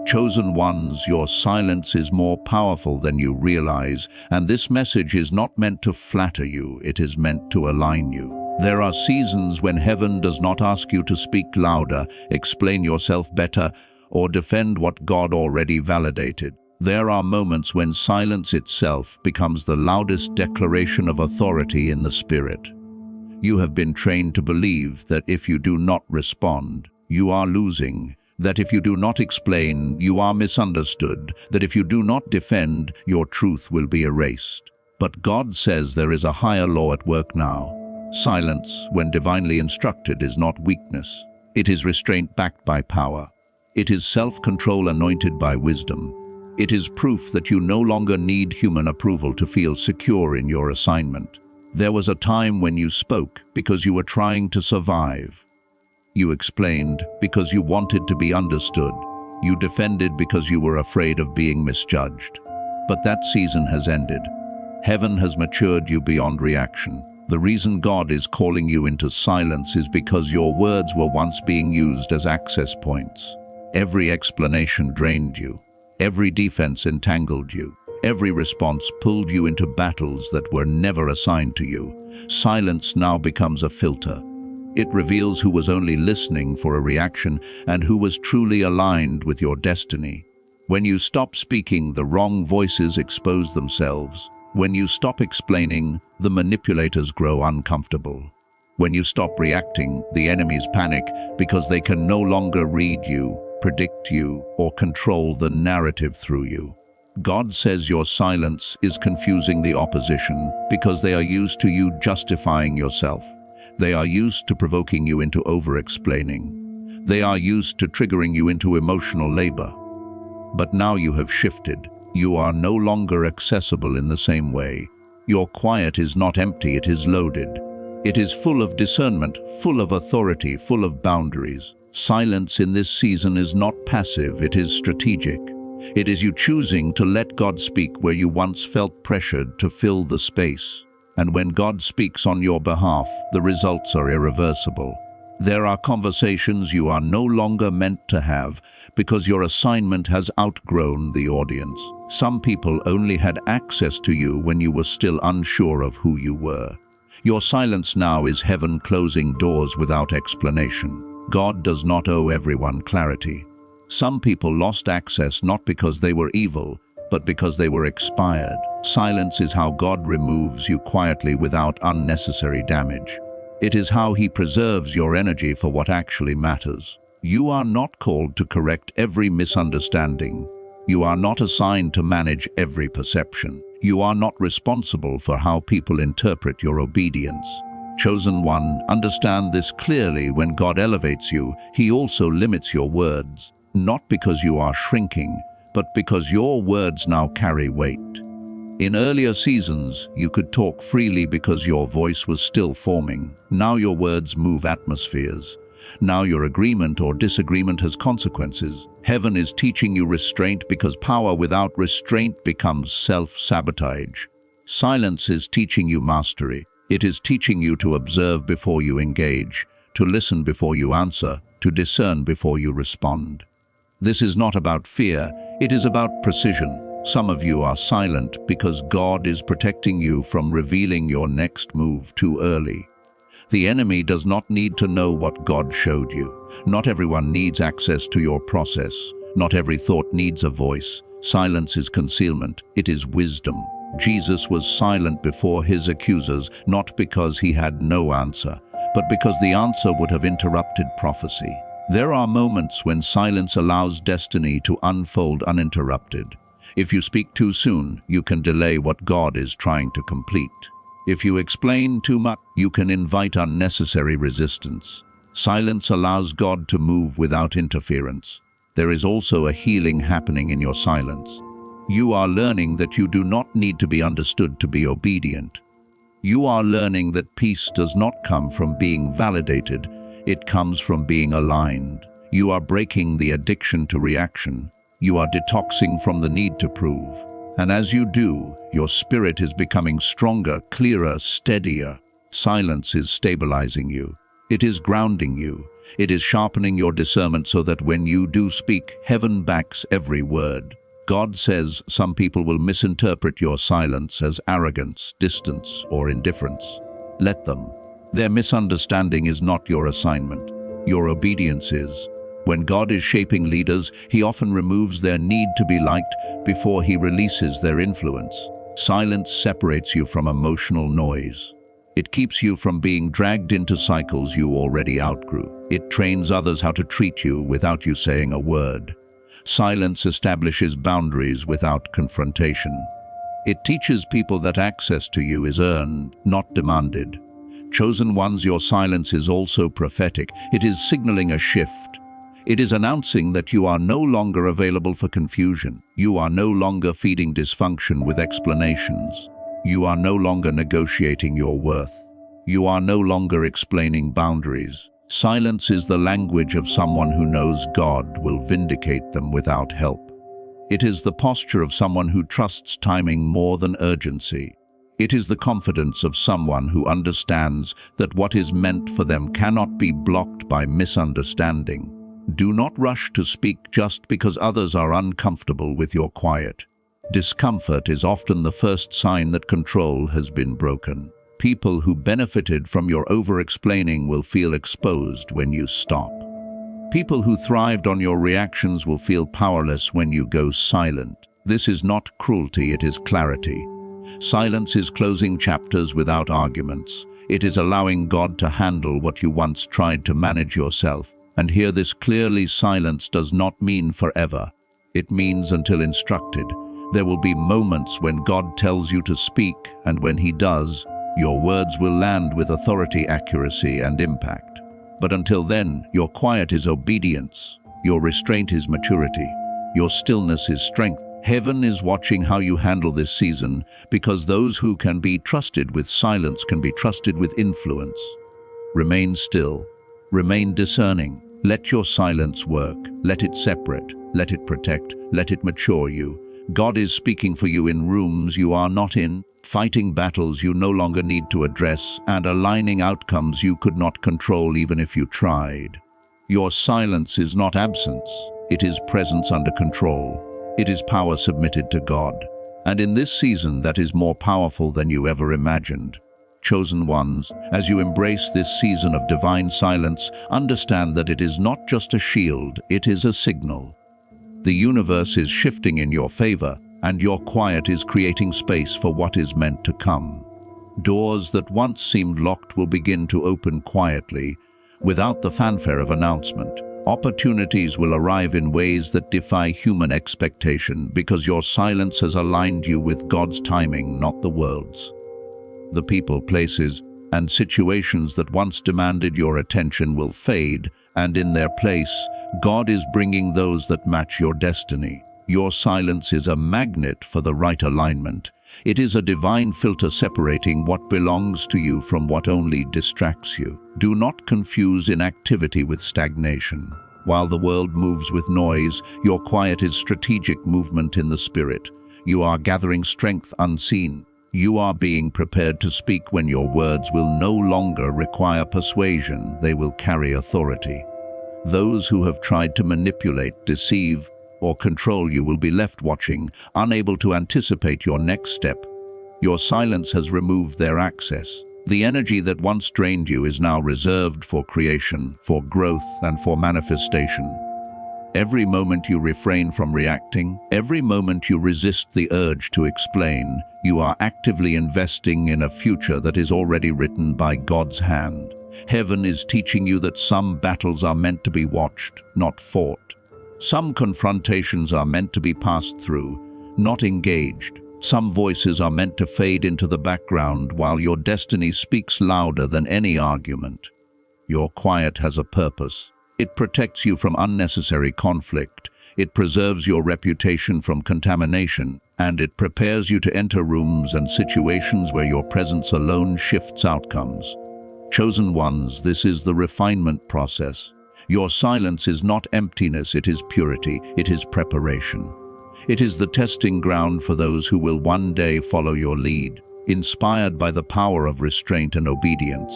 Chosen ones, your silence is more powerful than you realize, and this message is not meant to flatter you, it is meant to align you. There are seasons when heaven does not ask you to speak louder, explain yourself better, or defend what God already validated. There are moments when silence itself becomes the loudest declaration of authority in the Spirit. You have been trained to believe that if you do not respond, you are losing, that if you do not explain, you are misunderstood, that if you do not defend, your truth will be erased. But God says there is a higher law at work now. Silence, when divinely instructed, is not weakness. It is restraint backed by power. It is self-control anointed by wisdom. It is proof that you no longer need human approval to feel secure in your assignment. There was a time when you spoke because you were trying to survive. You explained because you wanted to be understood. You defended because you were afraid of being misjudged. But that season has ended. Heaven has matured you beyond reaction. The reason God is calling you into silence is because your words were once being used as access points. Every explanation drained you. Every defense entangled you. Every response pulled you into battles that were never assigned to you. Silence now becomes a filter. It reveals who was only listening for a reaction and who was truly aligned with your destiny. When you stop speaking, the wrong voices expose themselves. When you stop explaining, the manipulators grow uncomfortable. When you stop reacting, the enemies panic because they can no longer read you, predict you, or control the narrative through you. God says your silence is confusing the opposition because they are used to you justifying yourself. They are used to provoking you into over-explaining. They are used to triggering you into emotional labor. But now you have shifted. You are no longer accessible in the same way. Your quiet is not empty, it is loaded. It is full of discernment, full of authority, full of boundaries. Silence in this season is not passive, it is strategic. It is you choosing to let God speak where you once felt pressured to fill the space. And when God speaks on your behalf, the results are irreversible. There are conversations you are no longer meant to have because your assignment has outgrown the audience. Some people only had access to you when you were still unsure of who you were. Your silence now is heaven closing doors without explanation. God does not owe everyone clarity. Some people lost access not because they were evil, but because they were expired. Silence is how God removes you quietly without unnecessary damage. It is how He preserves your energy for what actually matters. You are not called to correct every misunderstanding. You are not assigned to manage every perception. You are not responsible for how people interpret your obedience. Chosen one, understand this clearly: when God elevates you, He also limits your words. Not because you are shrinking, but because your words now carry weight. In earlier seasons, you could talk freely because your voice was still forming. Now your words move atmospheres. Now your agreement or disagreement has consequences. Heaven is teaching you restraint because power without restraint becomes self-sabotage. Silence is teaching you mastery. It is teaching you to observe before you engage, to listen before you answer, to discern before you respond. This is not about fear, it is about precision. Some of you are silent because God is protecting you from revealing your next move too early. The enemy does not need to know what God showed you. Not everyone needs access to your process. Not every thought needs a voice. Silence is concealment. It is wisdom. Jesus was silent before His accusers, not because He had no answer, but because the answer would have interrupted prophecy. There are moments when silence allows destiny to unfold uninterrupted. If you speak too soon, you can delay what God is trying to complete. If you explain too much, you can invite unnecessary resistance. Silence allows God to move without interference. There is also a healing happening in your silence. You are learning that you do not need to be understood to be obedient. You are learning that peace does not come from being validated, it comes from being aligned. You are breaking the addiction to reaction. You are detoxing from the need to prove. And as you do, your spirit is becoming stronger, clearer, steadier. Silence is stabilizing you. It is grounding you. It is sharpening your discernment so that when you do speak, heaven backs every word. God says some people will misinterpret your silence as arrogance, distance, or indifference. Let them. Their misunderstanding is not your assignment. Your obedience is. When God is shaping leaders, He often removes their need to be liked before He releases their influence. Silence separates you from emotional noise. It keeps you from being dragged into cycles you already outgrew. It trains others how to treat you without you saying a word. Silence establishes boundaries without confrontation. It teaches people that access to you is earned, not demanded. Chosen ones, your silence is also prophetic. It is signaling a shift. It is announcing that you are no longer available for confusion. You are no longer feeding dysfunction with explanations. You are no longer negotiating your worth. You are no longer explaining boundaries. Silence is the language of someone who knows God will vindicate them without help. It is the posture of someone who trusts timing more than urgency. It is the confidence of someone who understands that what is meant for them cannot be blocked by misunderstanding. Do not rush to speak just because others are uncomfortable with your quiet. Discomfort is often the first sign that control has been broken. People who benefited from your over-explaining will feel exposed when you stop. People who thrived on your reactions will feel powerless when you go silent. This is not cruelty, it is clarity. Silence is closing chapters without arguments. It is allowing God to handle what you once tried to manage yourself. And hear this clearly: silence does not mean forever. It means until instructed. There will be moments when God tells you to speak, and when He does, your words will land with authority, accuracy, and impact. But until then, your quiet is obedience, your restraint is maturity, your stillness is strength. Heaven is watching how you handle this season, because those who can be trusted with silence can be trusted with influence. Remain still. Remain discerning. Let your silence work. Let it separate. Let it protect. Let it mature you. God is speaking for you in rooms you are not in, fighting battles you no longer need to address, and aligning outcomes you could not control even if you tried. Your silence is not absence. It is presence under control. It is power submitted to God. And in this season, that is more powerful than you ever imagined. Chosen ones, as you embrace this season of divine silence, understand that it is not just a shield, it is a signal. The universe is shifting in your favor, and your quiet is creating space for what is meant to come. Doors that once seemed locked will begin to open quietly, without the fanfare of announcement. Opportunities will arrive in ways that defy human expectation, because your silence has aligned you with God's timing, not the world's. The people, places, and situations that once demanded your attention will fade, and in their place, God is bringing those that match your destiny. Your silence is a magnet for the right alignment. It is a divine filter separating what belongs to you from what only distracts you. Do not confuse inactivity with stagnation. While the world moves with noise, your quiet is strategic movement in the spirit. You are gathering strength unseen. You are being prepared to speak when your words will no longer require persuasion, they will carry authority. Those who have tried to manipulate, deceive, or control you will be left watching, unable to anticipate your next step. Your silence has removed their access. The energy that once drained you is now reserved for creation, for growth, and for manifestation. Every moment you refrain from reacting, every moment you resist the urge to explain, you are actively investing in a future that is already written by God's hand. Heaven is teaching you that some battles are meant to be watched, not fought. Some confrontations are meant to be passed through, not engaged. Some voices are meant to fade into the background while your destiny speaks louder than any argument. Your quiet has a purpose. It protects you from unnecessary conflict. It preserves your reputation from contamination, and it prepares you to enter rooms and situations where your presence alone shifts outcomes. Chosen ones, this is the refinement process. Your silence is not emptiness, it is purity, it is preparation. It is the testing ground for those who will one day follow your lead, inspired by the power of restraint and obedience.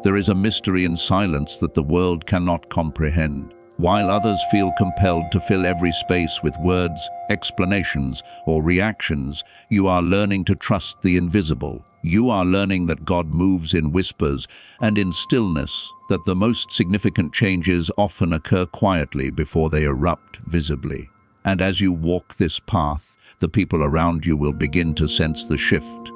There is a mystery in silence that the world cannot comprehend. While others feel compelled to fill every space with words, explanations, or reactions, you are learning to trust the invisible. You are learning that God moves in whispers and in stillness, that the most significant changes often occur quietly before they erupt visibly. And as you walk this path, the people around you will begin to sense the shift.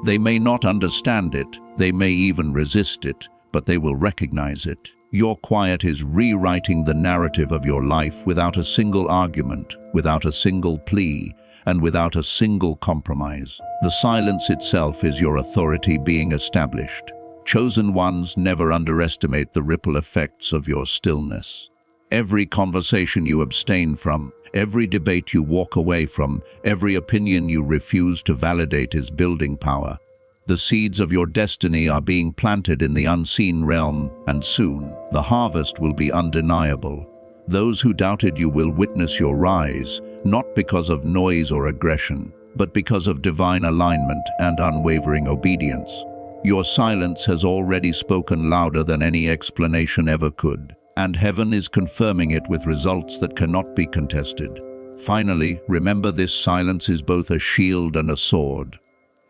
They may not understand it, they may even resist it, but they will recognize it. Your quiet is rewriting the narrative of your life without a single argument, without a single plea, and without a single compromise. The silence itself is your authority being established. Chosen ones never underestimate the ripple effects of your stillness. Every conversation you abstain from, every debate you walk away from, every opinion you refuse to validate is building power. The seeds of your destiny are being planted in the unseen realm, and soon the harvest will be undeniable. Those who doubted you will witness your rise, not because of noise or aggression, but because of divine alignment and unwavering obedience. Your silence has already spoken louder than any explanation ever could, and heaven is confirming it with results that cannot be contested. Finally, remember this silence is both a shield and a sword.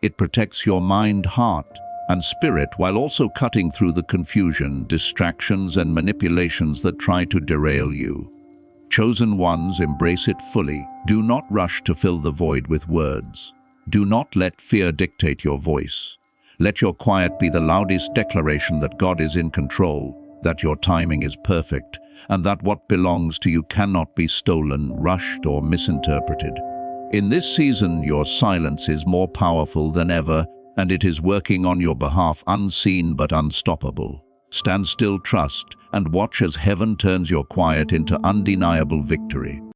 It protects your mind, heart, and spirit while also cutting through the confusion, distractions, and manipulations that try to derail you. Chosen ones, embrace it fully. Do not rush to fill the void with words. Do not let fear dictate your voice. Let your quiet be the loudest declaration that God is in control, that your timing is perfect, and that what belongs to you cannot be stolen, rushed, or misinterpreted. In this season, your silence is more powerful than ever, and it is working on your behalf, unseen but unstoppable. Stand still, trust, and watch as heaven turns your quiet into undeniable victory.